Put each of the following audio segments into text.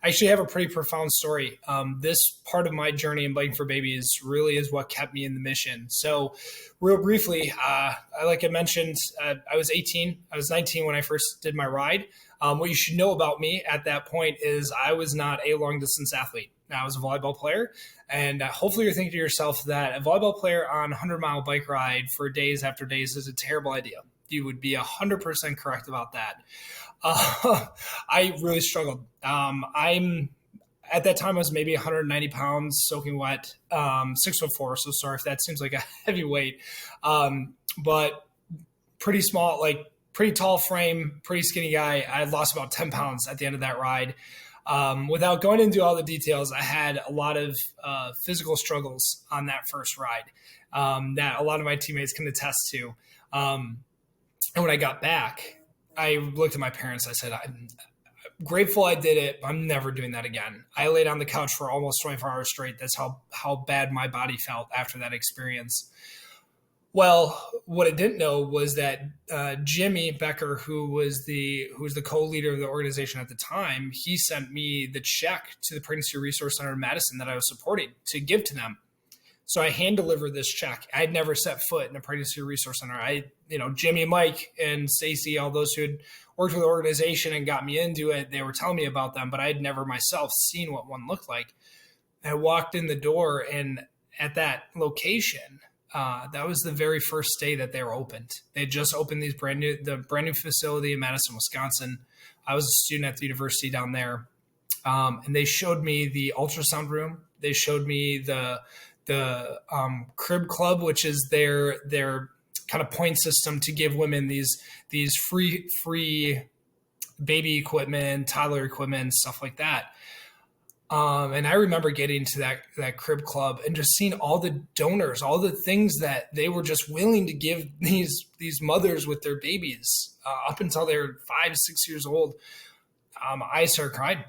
I actually have a pretty profound story. This part of my journey in biking for babies really is what kept me in the mission. So, real briefly, like I mentioned, I was 18. I was 19 when I first did my ride. What you should know about me at that point is I was not a long distance athlete. I was a volleyball player. And hopefully you're thinking to yourself that a volleyball player on a 100-mile bike ride for days after days is a terrible idea. You would be 100% correct about that. I really struggled. I'm at that time I was maybe 190 pounds, soaking wet, 6'4". So sorry if that seems like a heavy weight, but pretty small, like pretty tall frame, pretty skinny guy. I lost about 10 pounds at the end of that ride. Without going into all the details, I had a lot of physical struggles on that first ride that a lot of my teammates can attest to. And when I got back, I looked at my parents. I said, I'm grateful I did it, but I'm never doing that again. I laid on the couch for almost 24 hours straight. That's how bad my body felt after that experience. Well, what I didn't know was that Jimmy Becker, who was the co-leader of the organization at the time, he sent me the check to the Pregnancy Resource Center in Madison that I was supporting to give to them. So I hand delivered this check. I had never set foot in a Pregnancy Resource Center. Jimmy, Mike, and Stacy, all those who had worked with the organization and got me into it, they were telling me about them, but I had never myself seen what one looked like. I walked in the door, and at that location, that was the very first day that they were opened. They had just opened the brand new facility in Madison, Wisconsin. I was a student at the university down there, and they showed me the ultrasound room. They showed me the crib club, which is their kind of point system to give women these free baby equipment, toddler equipment, stuff like that. And I remember getting to that crib club and just seeing all the donors, all the things that they were just willing to give these mothers with their babies up until they're 5, 6 years old. I started crying.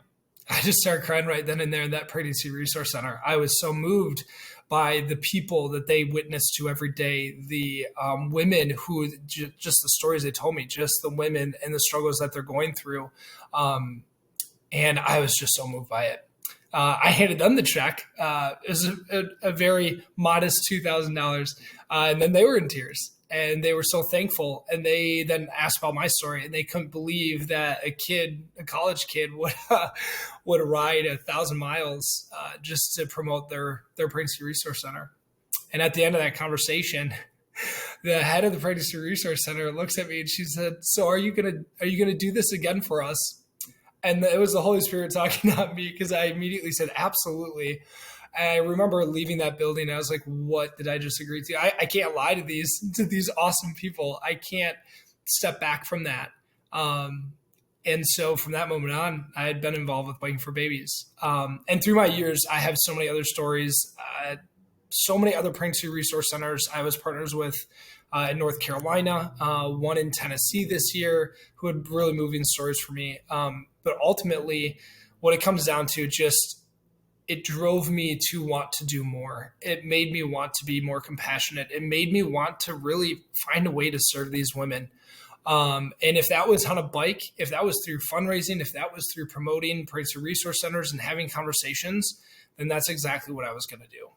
I just started crying right then and there in that Pregnancy Resource Center. I was so moved by the people that they witnessed to every day, the women who, just the stories they told me, just the women and the struggles that they're going through. And I was just so moved by it. I handed them the check. It was a very modest $2,000. And then they were in tears. And they were so thankful. And they then asked about my story, and they couldn't believe that a college kid would ride 1,000 miles just to promote their Pregnancy Resource Center. And at the end of that conversation, the head of the Pregnancy Resource Center looks at me and she said, "So are you gonna do this again for us?" And it was the Holy Spirit talking at me, because I immediately said, "Absolutely." And I remember leaving that building. And I was like, what did I just agree to? I can't lie to these awesome people. I can't step back from that. And so from that moment on, I had been involved with Biking for Babies. And through my years, I have so many other stories, so many other pregnancy resource centers I was partners with in North Carolina, one in Tennessee this year, who had really moving stories for me. But ultimately, what it comes down to, it drove me to want to do more. It made me want to be more compassionate. It made me want to really find a way to serve these women. And if that was on a bike, if that was through fundraising, if that was through promoting pregnancy resource centers and having conversations, then that's exactly what I was going to do.